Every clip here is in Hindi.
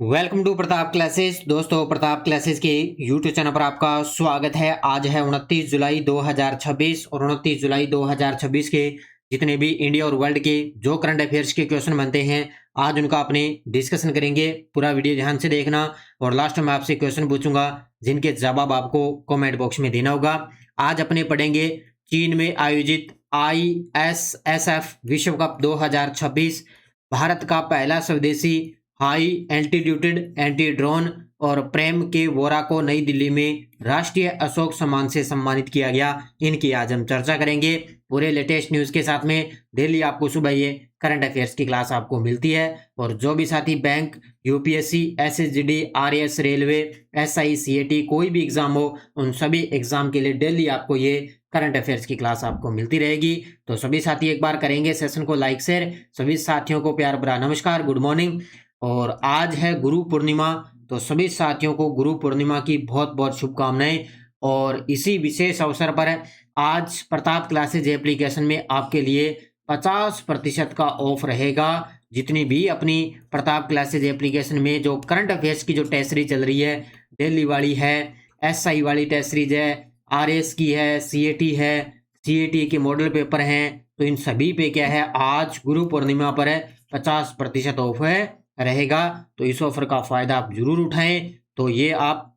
Welcome to Pratap classes. दोस्तों, प्रताप क्लासेस के यूट्यूब चैनल पर आपका स्वागत है। आज है 29 जुलाई 2026 और 29 जुलाई 2026 के जितने भी इंडिया और वर्ल्ड के जो करंट अफेयर्स के क्वेश्चन बनते हैं, आज उनका अपने डिस्कशन करेंगे। पूरा वीडियो ध्यान से देखना और लास्ट में आपसे क्वेश्चन पूछूंगा जिनके जवाब आपको कमेंट बॉक्स में देना होगा। आज अपने पढ़ेंगे चीन में आयोजित ISSF विश्व कप 2026, भारत का पहला स्वदेशी हाई एल्टीट्यूड एंटी ड्रोन और प्रेम के वोरा को नई दिल्ली में राष्ट्रीय अशोक सम्मान से सम्मानित किया गया। इनकी आज हम चर्चा करेंगे पूरे लेटेस्ट न्यूज के साथ में। डेली आपको सुबह ये करंट अफेयर्स की क्लास आपको मिलती है और जो भी साथी bank, UPSC, SSGD, RAS, railway, SI, CAT कोई भी एग्जाम हो, उन सभी एग्जाम के लिए डेली आपको ये करंट अफेयर्स की क्लास आपको मिलती रहेगी। तो सभी साथी एक बार करेंगे सेशन को लाइक शेयर। सभी साथियों को प्यार भरा नमस्कार, गुड मॉर्निंग। और आज है गुरु पूर्णिमा, तो सभी साथियों को गुरु पूर्णिमा की बहुत बहुत शुभकामनाएं। और इसी विशेष अवसर पर आज प्रताप क्लासेज एप्लीकेशन में आपके लिए 50% का ऑफ रहेगा। जितनी भी अपनी प्रताप क्लासेज एप्लीकेशन में जो करंट अफेयर्स की जो टेस्ट सीरीज चल रही है, डेली वाली है, एसआई वाली टेस्ट सीरीज है, आरएस की है, सीएटी है, सीएटी के मॉडल पेपर हैं, तो इन सभी पे क्या है, आज गुरु पूर्णिमा पर 50% ऑफ रहेगा। तो इस ऑफर का फायदा आप जरूर उठाएं। तो ये आप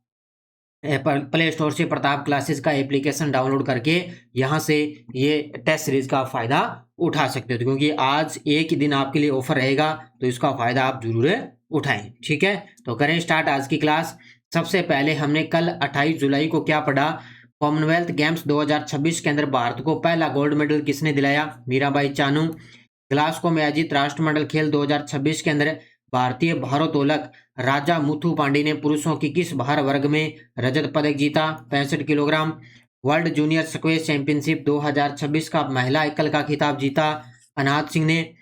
प्ले स्टोर से प्रताप क्लासेस का एप्लीकेशन डाउनलोड करके यहाँ से ये टेस्ट सीरीज का फायदा उठा सकते हो, क्योंकि आज एक ही दिन आपके लिए ऑफर रहेगा, तो इसका फायदा आप जरूर उठाएं। ठीक है, तो करें स्टार्ट आज की क्लास। सबसे पहले हमने कल 28 जुलाई को क्या पढ़ा, कॉमनवेल्थ गेम्स 2026 के अंदर भारत को पहला गोल्ड मेडल किसने दिलाया, मीराबाई चानू। ग्लासगो में आयोजित राष्ट्रमंडल खेल 2026 के अंदर भारतीय भारोत्तोलक राजा मुथु पांडे ने पुरुषों की किस भार वर्ग में रजत पदक जीता, 65 kilogram. World junior squash championship 2026 का महिला एकल का खिताब जीता अनाथ सिंह ने।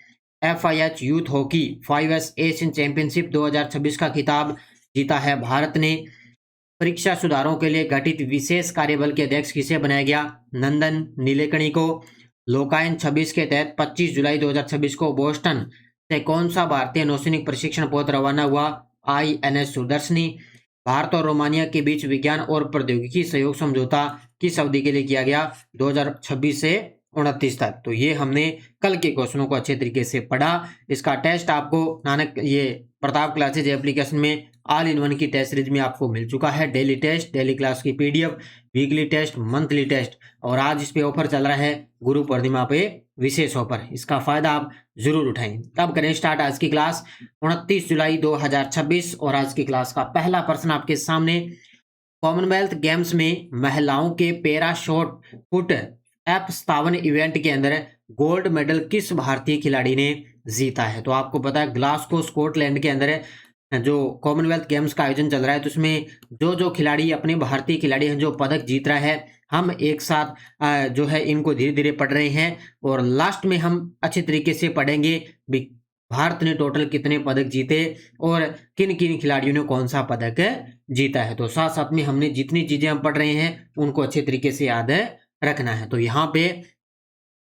FIH youth hockey 5S Asian championship 2026 का खिताब जीता है भारत ने। परीक्षा सुधारों के लिए गठित विशेष कार्यबल के अध्यक्ष किसे बनाया गया, नंदन नीलेकणी को। लोकायन 26 के तहत 25 जुलाई 2026 को बोस्टन से कौन सा भारतीय नौसैनिक प्रशिक्षण पोत रवाना हुआ, INS सुदर्शनी। भारत और रोमानिया के बीच विज्ञान और प्रौद्योगिकी सहयोग समझौता किस अवधि के लिए किया गया, 2026 से 29 तक। तो ये हमने कल के क्वेश्चनों को अच्छे तरीके से पढ़ा। इसका टेस्ट आपको नानक ये प्रताप क्लासेज एप्लीकेशन में ऑल इन वन की टेस्ट सीरीज में आपको मिल चुका है। डेली टेस्ट, डेली क्लास की PDF, weekly test, monthly test, और आज इस पे ऑफर चल रहा है गुरु पूर्णिमा पे विशेष ऑफर। इसका फायदा आप जरूर उठाएं। तब करें स्टार्ट आज की क्लास 29 जुलाई 2026। और आज की क्लास का पहला प्रश्न आपके सामने, कॉमनवेल्थ गेम्स में महिलाओं के para shot put F57 event के अंदर गोल्ड मेडल किस भारतीय खिलाड़ी ने जीता है। तो आपको पता है ग्लासगो स्कॉटलैंड के अंदर जो कॉमनवेल्थ गेम्स का आयोजन चल रहा है, तो उसमें जो खिलाड़ी अपने भारतीय खिलाड़ी हैं जो पदक जीत रहा है, हम एक साथ जो है इनको धीरे धीरे पढ़ रहे हैं और लास्ट में हम अच्छे तरीके से पढ़ेंगे भारत ने टोटल कितने पदक जीते और किन किन खिलाड़ियों ने कौन सा पदक जीता है। तो साथ साथ में हमने जितनी चीजें हम पढ़ रहे हैं उनको अच्छे तरीके से याद रखना है। तो यहाँ पे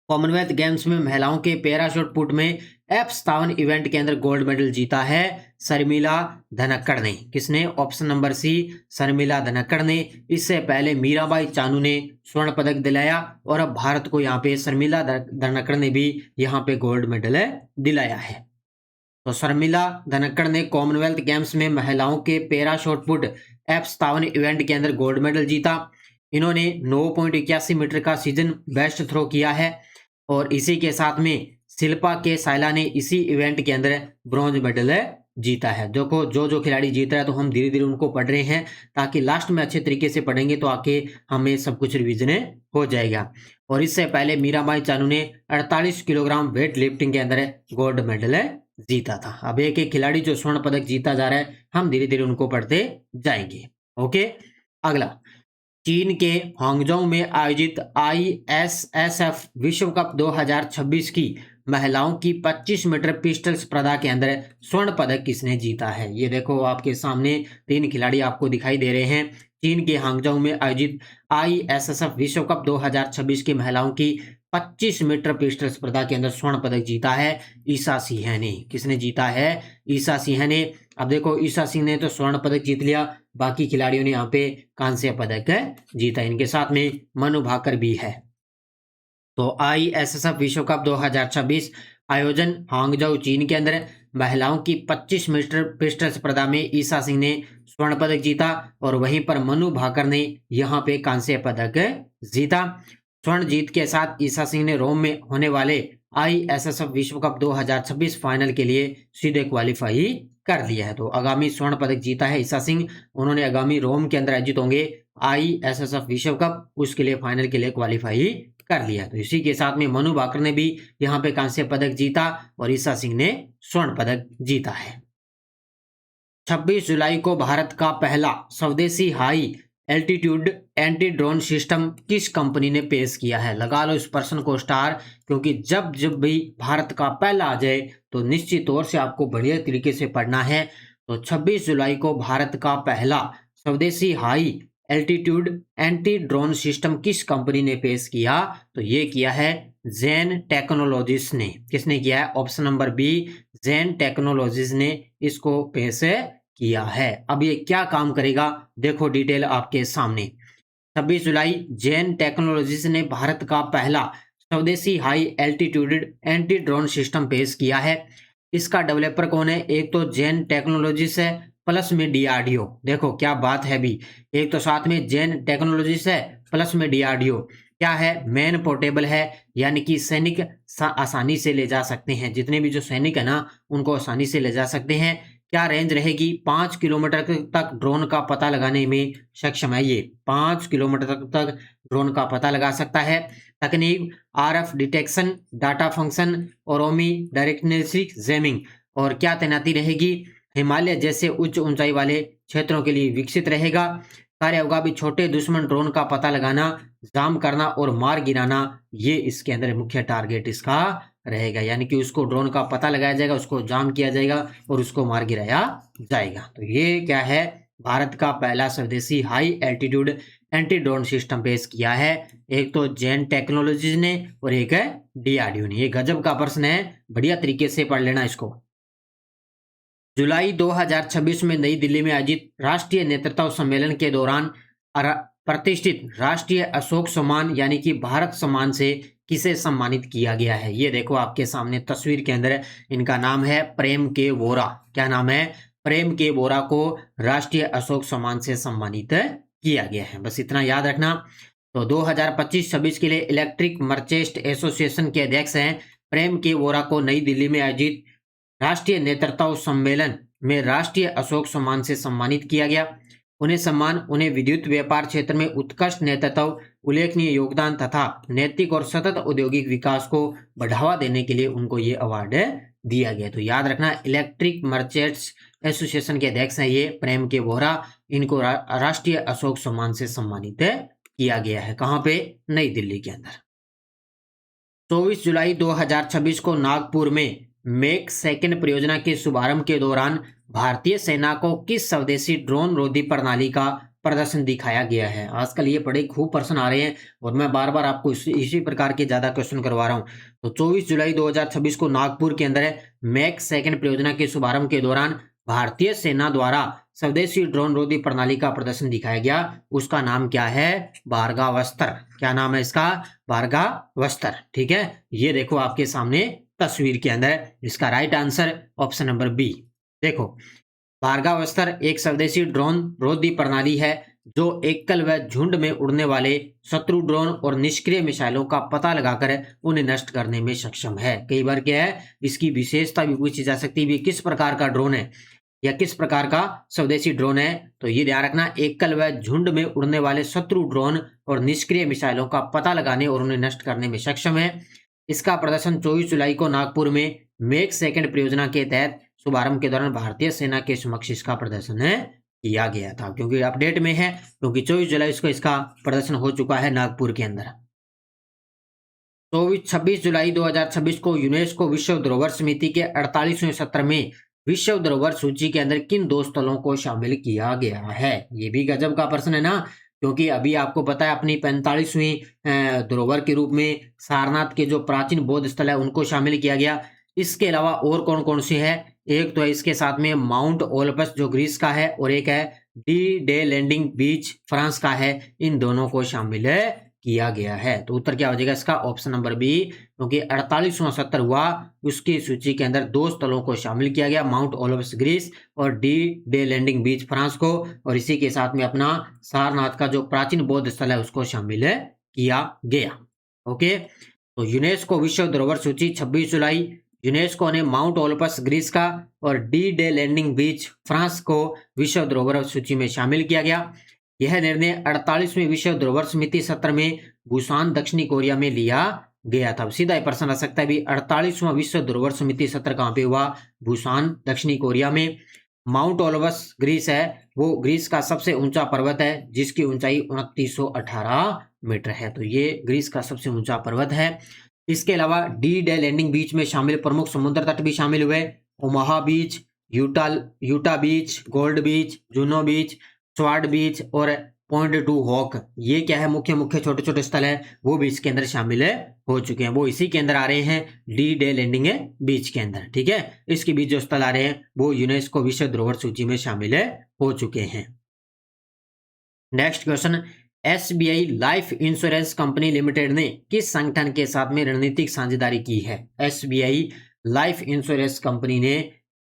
कॉमनवेल्थ गेम्स में महिलाओं के पैराशूट पुट में F57 इवेंट के अंदर गोल्ड मेडल जीता है शर्मिला धनखड़ ने। किसने, option number C, Sharmila Dhankhar ने। इससे पहले मीराबाई चानू ने स्वर्ण पदक दिलाया और अब भारत को यहाँ पे शर्मिला धनखड़ ने भी यहाँ पे गोल्ड मेडल दिलाया है। तो शर्मिला धनखड़ ने कॉमनवेल्थ गेम्स में महिलाओं के पैराशूट पुट F57 इवेंट के अंदर गोल्ड मेडल जीता। इन्होंने 9.81 मीटर का सीजन बेस्ट थ्रो किया है और इसी के साथ में शिल्पा के सायला ने इसी इवेंट के अंदर ब्रॉन्ज मेडल जीता है। देखो जो खिलाड़ी जीत रहा है तो हम धीरे धीरे उनको पढ़ रहे हैं ताकि लास्ट में अच्छे तरीके से पढ़ेंगे तो आके हमें सब कुछ रिवीजन हो जाएगा। और इससे पहले मीराबाई चानू ने 48 किलोग्राम वेट लिफ्टिंग के अंदर गोल्ड मेडल जीता था। अब एक एक खिलाड़ी जो स्वर्ण पदक जीता जा रहा है, हम धीरे धीरे उनको पढ़ते जाएंगे। ओके, अगला, चीन के हांगझोउ में आयोजित ISSF विश्व कप 2026 की महिलाओं की 25 मीटर पिस्टल स्पर्धा के अंदर स्वर्ण पदक किसने जीता है। ये देखो आपके सामने 3 खिलाड़ी आपको दिखाई दे रहे हैं। चीन के हांगझोउ में आयोजित ISSF विश्व कप 2026 की महिलाओं की 25 मीटर पिस्टल स्पर्धा के अंदर स्वर्ण पदक जीता है ईसा सिंह ने। किसने जीता है, ईसा सिंह ने। अब देखो ईशा सिंह ने तो स्वर्ण पदक जीत लिया, बाकी खिलाड़ियों ने यहाँ पे कांस्य पदक जीता। इनके साथ में मनु भाकर भी है। तो ISSF विश्व कप 2026 आयोजन हांगझोउ चीन के अंदर। महिलाओं की 25 मीटर पिस्टल स्पर्धा में ईशा सिंह ने स्वर्ण पदक जीता और वहीं पर मनु भाकर ने यहाँ पे कांस्य पदक जीता। स्वर्ण जीत के साथ ईशा सिंह ने रोम में होने वाले ISSF विश्व कप 2026 फाइनल के लिए सीधे क्वालिफाई कर लिया है। तो आगामी स्वर्ण पदक जीता है ईशा सिंह। उन्होंने आगामी रोम के अंदर आयोजित होंगे ISSF विश्व कप, उसके लिए फाइनल के लिए क्वालिफाई कर लिया। तो इसी के साथ में मनु भाकर ने भी यहाँ पे कांस्य पदक जीता और ईशा सिंह ने स्वर्ण पदक जीता है। 26 जुलाई को भारत का पहला स्वदेशी high altitude anti drone system किस कंपनी ने पेश किया है? लगा लो इस प्रश्न को स्टार, क्योंकि जब जब भी भारत का पहला आ जाए तो निश्चित तौर से आपको बढ़िया तरीके से पढ़ना है। तो 26 जुलाई को भारत का पहला स्वदेशी high altitude anti drone system किस कंपनी ने पेश किया? तो ये किया है जेन टेक्नोलॉजीज ने। किसने किया है? ऑप्शन नंबर बी, जेन टेक्नोलॉजीज ने इसको पेश किया है। अब ये क्या काम करेगा, देखो डिटेल आपके सामने। 26 जुलाई जेन टेक्नोलॉजीज ने भारत का पहला स्वदेशी high altitude anti drone system पेश किया है। इसका डेवलपर कौन है? एक तो जेन टेक्नोलॉजीज है, प्लस में DRDO। देखो क्या बात है भी, एक तो साथ में जेन टेक्नोलॉजीज है प्लस में DRDO। क्या है? मैन पोर्टेबल है, यानी कि सैनिक आसानी से ले जा सकते हैं। जितने भी जो सैनिक है ना उनको आसानी से ले जा सकते हैं। क्या रेंज रहेगी? 5 किलोमीटर तक ड्रोन का पता लगाने में सक्षम है। ये 5 किलोमीटर तक ड्रोन का पता लगा सकता है। तकनीक RF डिटेक्शन, डाटा फंक्शन और ओमी डायरेक्शनल जैमिंग। और क्या तैनाती रहेगी? हिमालय जैसे उच्च ऊंचाई वाले क्षेत्रों के लिए विकसित रहेगा। कार्य होगा भी छोटे दुश्मन ड्रोन का पता लगाना, जाम करना और मार गिराना, ये इसके अंदर मुख्य टारगेट इसका रहेगा। यानी कि उसको ड्रोन का पता लगाया जाएगा, उसको जाम किया जाएगा और उसको मार गिराया जाएगा। तो ये क्या है? भारत का पहला स्वदेशी high altitude anti drone system पेश किया है। एक तो जेन टेक्नोलॉजीज ने और एक है DRDO ने। ये गजब का प्रश्न है, बढ़िया तरीके से पढ़ लेना इसको। जुलाई 2026 में नई दिल्ली में आयोजित राष्ट्रीय नेतृत्व सम्मेलन के दौरान प्रतिष्ठित राष्ट्रीय अशोक सम्मान यानी कि भारत सम्मान से किसे सम्मानित किया गया है? ये देखो आपके सामने तस्वीर के अंदर, इनका नाम है प्रेम के वोरा। क्या नाम है? प्रेम के वोरा को राष्ट्रीय अशोक सम्मान से सम्मानित किया गया है। बस इतना याद रखना। तो 2025-26 के लिए इलेक्ट्रिक मर्चेंट एसोसिएशन के अध्यक्ष हैं प्रेम के वोरा को नई दिल्ली में आयोजित राष्ट्रीय नेतृत्व सम्मेलन में राष्ट्रीय अशोक सम्मान से सम्मानित किया गया। उन्हें विद्युत व्यापार क्षेत्र में उत्कृष्ट नेतृत्व, उल्लेखनीय योगदान तथा नैतिक और सतत औद्योगिक विकास को बढ़ावा देने के लिए उनको ये अवार्ड दिया गया। तो याद रखना, इलेक्ट्रिक मर्चेंट्स एसोसिएशन के अध्यक्ष हैं ये प्रेम के वोरा। इनको राष्ट्रीय अशोक सम्मान से सम्मानित किया गया है। कहाँ पे? नई दिल्ली के अंदर। 24 जुलाई 2026 को नागपुर में मेक सेकंड परियोजना के शुभारंभ के दौरान भारतीय सेना को किस स्वदेशी ड्रोन रोधी प्रणाली का प्रदर्शन दिखाया गया है? आजकल ये बड़े खूब प्रश्न आ रहे हैं और मैं बार बार आपको इसी प्रकार के ज्यादा क्वेश्चन करवा रहा हूं। तो 24 जुलाई 2026 को नागपुर के अंदर मेक सेकंड परियोजना के शुभारंभ के दौरान भारतीय सेना द्वारा स्वदेशी ड्रोन रोधी प्रणाली का प्रदर्शन दिखाया गया। उसका नाम क्या है? भार्गवास्त्र। क्या नाम है इसका? भार्गवास्त्र। ठीक है, ये देखो आपके सामने तस्वीर के अंदर, इसका right answer option number B. देखो, भार्गवास्त्र एक स्वदेशी ड्रोन रोधी प्रणाली है जो एकल व झुंड में उड़ने वाले शत्रु ड्रोन और निष्क्रिय मिसाइलों का पता लगाकर उन्हें नष्ट करने में सक्षम है। कई बार क्या है, इसकी विशेषता भी पूछी जा सकती है, किस प्रकार का ड्रोन है या किस प्रकार का स्वदेशी ड्रोन है। तो ये ध्यान रखना, एकल व झुंड में उड़ने वाले शत्रु ड्रोन और निष्क्रिय मिसाइलों का पता लगाने और उन्हें नष्ट करने में सक्षम है। इसका प्रदर्शन 24 जुलाई को नागपुर में मेक सेकंड परियोजना के तहत शुभारंभ के दौरान भारतीय सेना के समक्ष इसका प्रदर्शन किया गया था। क्योंकि अपडेट में है, क्योंकि 24 जुलाई को इसका प्रदर्शन हो चुका है नागपुर के अंदर। 26 जुलाई 2026 को यूनेस्को विश्व धरोहर समिति के 48वें सत्र में विश्व धरोहर सूची के अंदर किन 2 स्थलों को शामिल किया गया है? ये भी गजब का प्रश्न है ना, क्योंकि अभी आपको पता है अपनी 45वीं धरोहर के रूप में सारनाथ के जो प्राचीन बौद्ध स्थल है उनको शामिल किया गया। इसके अलावा और कौन कौन से है? एक तो है इसके साथ में माउंट ओलपस जो ग्रीस का है, और एक है डी डे लैंडिंग बीच फ्रांस का है। इन दोनों को शामिल किया गया है। तो उत्तर क्या हो जाएगा इसका? ऑप्शन नंबर बी, क्योंकि 48वां सत्र हुआ उसकी सूची के अंदर दो स्थलों को शामिल किया गया, माउंट ओलपस ग्रीस और डी डे लैंडिंग बीच फ्रांस को, और इसी के साथ में अपना सारनाथ का जो प्राचीन बौद्ध स्थल है उसको शामिल किया गया। ओके, तो यूनेस्को विश्व धरोहर सूची 26 जुलाई, यूनेस्को ने माउंट ओलपस ग्रीस का और डी डे लैंडिंग बीच फ्रांस को विश्व धरोहर सूची में शामिल किया गया। यह निर्णय 48वें विश्व धरोहर समिति सत्र में बुसान दक्षिणी कोरिया में लिया गया था। सीधा ही प्रश्न आ सकता है भी 48वां विश्व धरोहर समिति सत्र कहां पे हुआ? बुसान दक्षिणी कोरिया में। माउंट ओलपस ग्रीस है, वो ग्रीस का सबसे ऊंचा पर्वत है जिसकी ऊंचाई 2918 मीटर है। तो ये ग्रीस का सबसे ऊंचा पर्वत है। इसके अलावा डी डे लैंडिंग बीच में शामिल प्रमुख समुद्र तट भी शामिल हुए, ओमाहा बीच, यूटा बीच, गोल्ड बीच, जूनो बीच, स्वाड बीच और पॉइंट टू हॉक। ये क्या है? मुख्य छोटे छोटे स्थल है, वो भी इसके अंदर शामिल हो चुके हैं। वो इसी के अंदर आ रहे हैं, डी डे लैंडिंग बीच के अंदर। ठीक है, इसके बीच जो स्थल आ रहे हैं वो यूनेस्को विश्व धरोहर सूची में शामिल हो चुके हैं। Next question, SBI life insurance company limited ने किस संगठन के साथ में रणनीतिक साझेदारी की है? एसबीआई लाइफ इंश्योरेंस कंपनी ने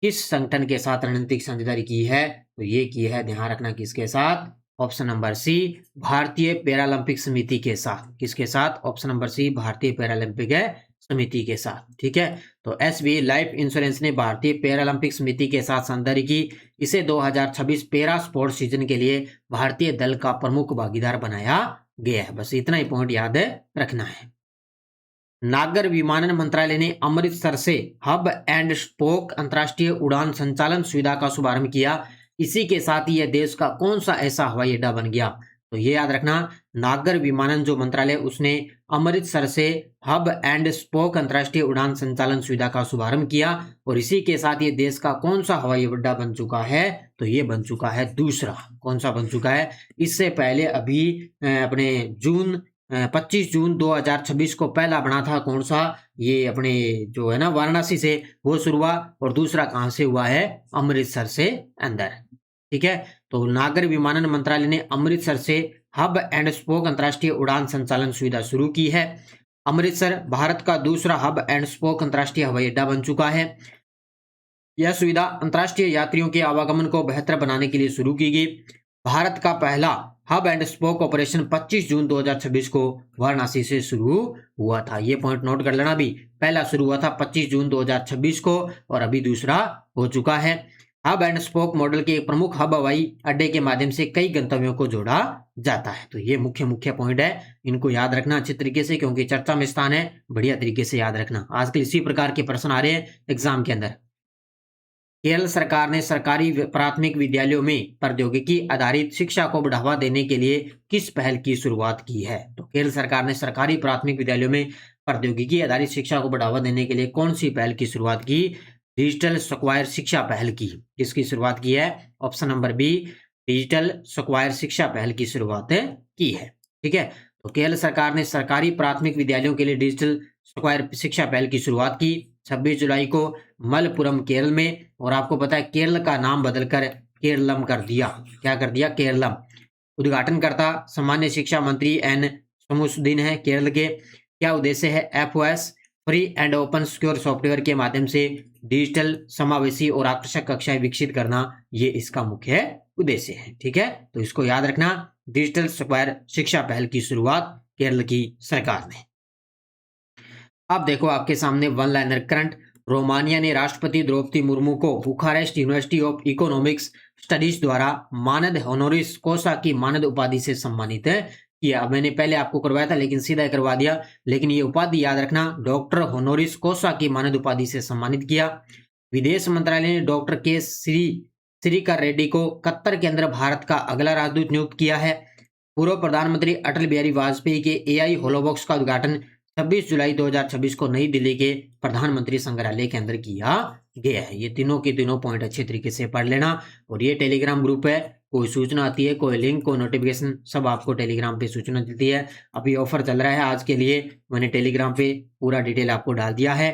किस संगठन के साथ रणनीतिक साझेदारी की है? तो ये की है, ध्यान रखना, किसके साथ? ऑप्शन नंबर सी, भारतीय पैरालंपिक समिति के साथ। किसके साथ? ऑप्शन नंबर सी, भारतीय पैरालंपिक समिति के साथ। ठीक है, तो एसबीआई लाइफ इंश्योरेंस ने भारतीय पैरालंपिक समिति के साथ साझेदारी की। इसे 2026 पैरा स्पोर्ट सीजन के लिए भारतीय दल का प्रमुख भागीदार बनाया गया है। बस इतना ही पॉइंट याद रखना है। नागर विमानन मंत्रालय ने अमृतसर से हब एंड स्पोक अंतर्राष्ट्रीय उड़ान संचालन सुविधा का शुभारंभ किया। इसी के साथ ही यह देश का कौन सा ऐसा हवाई अड्डा बन गया? तो ये याद रखना, नागर विमानन जो मंत्रालय उसने अमृतसर से हब एंड स्पोक अंतर्राष्ट्रीय उड़ान संचालन सुविधा का शुभारंभ किया, और इसी के साथ ये देश का कौन सा हवाई अड्डा बन चुका है? तो ये बन चुका है दूसरा। कौन सा बन चुका है? इससे पहले अभी अपने 25 जून 2026 को पहला बना था, कौन सा? ये अपने जो है ना वाराणसी से वो शुरू हुआ, और दूसरा कहां से हुआ है? अमृतसर से अंदर। ठीक है, तो नागर विमानन मंत्रालय ने अमृतसर से हब एंड स्पोक अंतर्राष्ट्रीय उड़ान संचालन सुविधा शुरू की है। अमृतसर भारत का दूसरा हब एंड स्पोक अंतर्राष्ट्रीय हवाई अड्डा बन चुका है। यह सुविधा अंतर्राष्ट्रीय यात्रियों के आवागमन को बेहतर बनाने के लिए शुरू की गई। भारत का पहला हब एंड स्पोक ऑपरेशन 25 जून 2026 को वाराणसी से शुरू हुआ था। ये पॉइंट नोट कर लेना भी, पहला शुरू हुआ था 25 जून 2026 को, और अभी दूसरा हो चुका है। हब एंड स्पोक मॉडल के प्रमुख हब हवाई अड्डे के माध्यम से कई गंतव्यों को जोड़ा जाता है। तो ये मुख्य पॉइंट है, इनको याद रखना अच्छी तरीके से, क्योंकि चर्चा में स्थान है, बढ़िया तरीके से याद रखना। आजकल इसी प्रकार के प्रश्न आ रहे हैं एग्जाम के अंदर। केरल सरकार ने सरकारी प्राथमिक विद्यालयों में प्रौद्योगिकी आधारित शिक्षा को बढ़ावा देने के लिए किस पहल की शुरुआत की है? तो केरल सरकार ने सरकारी प्राथमिक विद्यालयों में प्रौद्योगिकी आधारित शिक्षा को बढ़ावा देने के लिए कौन सी पहल की शुरुआत की? डिजिटल स्क्वायर शिक्षा पहल की। किसकी शुरुआत की है? Option number B, digital square शिक्षा पहल की शुरुआत की है। ठीक है, तो केरल सरकार ने सरकारी प्राथमिक विद्यालयों के लिए डिजिटल स्क्वायर शिक्षा पहल की शुरुआत की 26 जुलाई को मलपुरम केरल में। और आपको पता है केरल का नाम बदलकर केरलम कर दिया। क्या कर दिया? केरलम। उद्घाटनकर्ता सामान्य शिक्षा मंत्री एन शमसुद्दीन है केरल के। क्या उद्देश्य है? FOS free and open secure software के माध्यम से डिजिटल समावेशी और आकर्षक कक्षाएं विकसित करना, ये इसका मुख्य उद्देश्य है। ठीक है, तो इसको याद रखना, डिजिटल स्क्वायर शिक्षा पहल की शुरुआत केरल की सरकार ने। अब देखो आपके सामने वन लाइनर करंट। रोमानिया ने राष्ट्रपति द्रौपदी मुर्मू को Bucharest university of economics studies द्वारा मानद होनोरिस कोसा की मानद उपाधि से सम्मानित किया। मैंने पहले आपको करवाया था लेकिन सीधा करवा दिया, लेकिन ये उपाधि याद रखना, डॉक्टर होनोरिस कोसा की मानद उपाधि से सम्मानित किया। विदेश मंत्रालय ने डॉक्टर के श्रीकर रेड्डी को कतर के अंदर भारत का अगला राजदूत नियुक्त किया है। पूर्व प्रधानमंत्री अटल बिहारी वाजपेयी के एआई होलोबॉक्स का उद्घाटन 26 जुलाई 2026 को नई दिल्ली के प्रधानमंत्री संग्रहालय के अंदर किया गया है। ये तीनों के तीनों पॉइंट अच्छे तरीके से पढ़ लेना। और ये टेलीग्राम ग्रुप है, कोई सूचना आती है, कोई लिंक, कोई नोटिफिकेशन, सब आपको टेलीग्राम पे सूचना मिलती है। अभी ऑफर चल रहा है आज के लिए, मैंने टेलीग्राम पे पूरा डिटेल आपको डाल दिया है।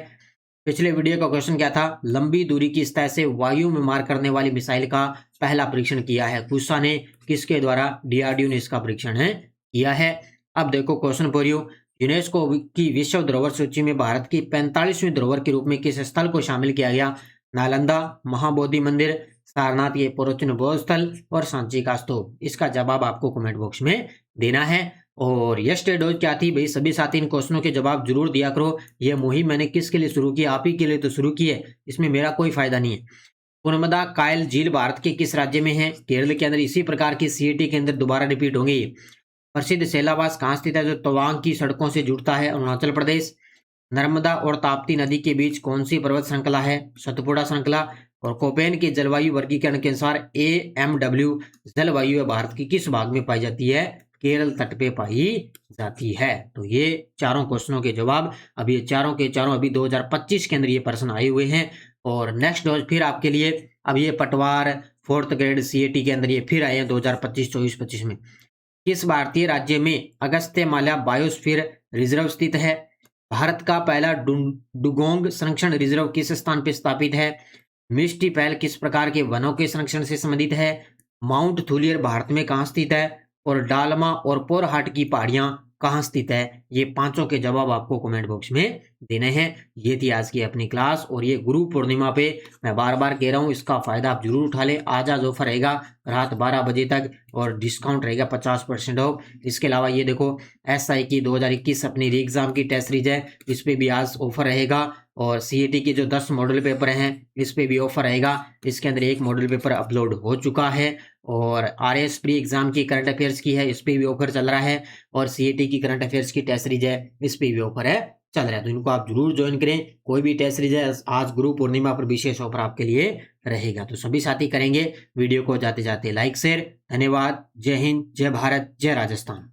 पिछले वीडियो का क्वेश्चन क्या था, लंबी दूरी की सतह से वायु में मार करने वाली मिसाइल का पहला परीक्षण किया है, कुशा ने किसके द्वारा, डीआरडीओ ने इसका परीक्षण किया है। अब देखो क्वेश्चन फॉर यू, यूनेस्को की विश्व धरोहर सूची में भारत की 45वीं धरोहर के रूप में किस स्थल को शामिल किया गया, नालंदा, महाबोधि मंदिर, सारनाथ ये प्राचीन बौद्ध स्थल और सांची का स्तूप। इसका जवाब आपको कमेंट बॉक्स में देना है। और यस्टरडे डोज क्या थी भाई, सभी साथी इन क्वेश्चनों के जवाब जरूर दिया करो। ये मुहिम मैंने किसके लिए शुरू की, आप ही के लिए तो शुरू की है, इसमें मेरा कोई फायदा नहीं है। पुनमदा कायल झील भारत के किस राज्य में है, केरल के अंदर। इसी प्रकार की सीईटी के अंदर दोबारा रिपीट होंगे। प्रसिद्ध शैलावास कहाँ स्थित है, जो तवांग की सड़कों से जुड़ता है, अरुणाचल प्रदेश। नर्मदा और ताप्ती नदी के बीच कौन सी पर्वत श्रृंखला है, सतपुड़ा श्रृंखला। और कोपेन के जलवायु वर्गीकरण के अनुसार AMW जलवायु भारत की किस भाग में पाई जाती है, केरल तट पे पाई जाती है। तो ये चारों क्वेश्चनों के जवाब, अब ये चारों के चारों अभी 2025 के अंदर ये प्रश्न आए हुए हैं। और नेक्स्ट डोज फिर आपके लिए, अब ये पटवार 4th ग्रेड सीएटी के अंदर ये फिर आए हैं 2025-24-25 में। किस भारतीय राज्य में अगस्त्यमाला बायोस्फीयर रिजर्व स्थित है, भारत का पहला डुगोंग संरक्षण रिजर्व किस स्थान पर स्थापित है, मिस्टी पैल किस प्रकार के वनों के संरक्षण से संबंधित है, माउंट थुलियर भारत में कहाँ स्थित है, और डालमा और पोरहाट की पहाड़ियां कहाँ स्थित है। ये पांचों के जवाब आपको कमेंट बॉक्स में देने हैं। ये थी आज की अपनी क्लास, और ये गुरु पूर्णिमा पे मैं बार बार कह रहा हूँ, इसका फायदा आप जरूर उठा ले। आज ऑफर रहेगा रात 12 बजे तक, और डिस्काउंट रहेगा 50% ऑफ। इसके अलावा ये देखो SI की 2021 अपनी री एग्जाम की टेस्ट सीरीज है, इस पे भी आज ऑफर रहेगा। और CET के जो 10 मॉडल पेपर हैं इस पे भी ऑफर रहेगा। इसके अंदर एक मॉडल पेपर अपलोड हो चुका है, और RS प्री एग्जाम की करंट अफेयर्स की है, इस पे भी ऑफर चल रहा है। और CET की करंट अफेयर्स की टेस्ट सीरीज है, इस पे भी ऑफर चल रहा है। तो इनको आप जरूर ज्वाइन करें। कोई भी टेस्ट सीरीज है, आज गुरु पूर्णिमा पर विशेष ऑफर आपके लिए रहेगा। तो सभी साथी करेंगे वीडियो को जाते जाते लाइक शेयर। धन्यवाद। जय हिंद, जय भारत, जय राजस्थान।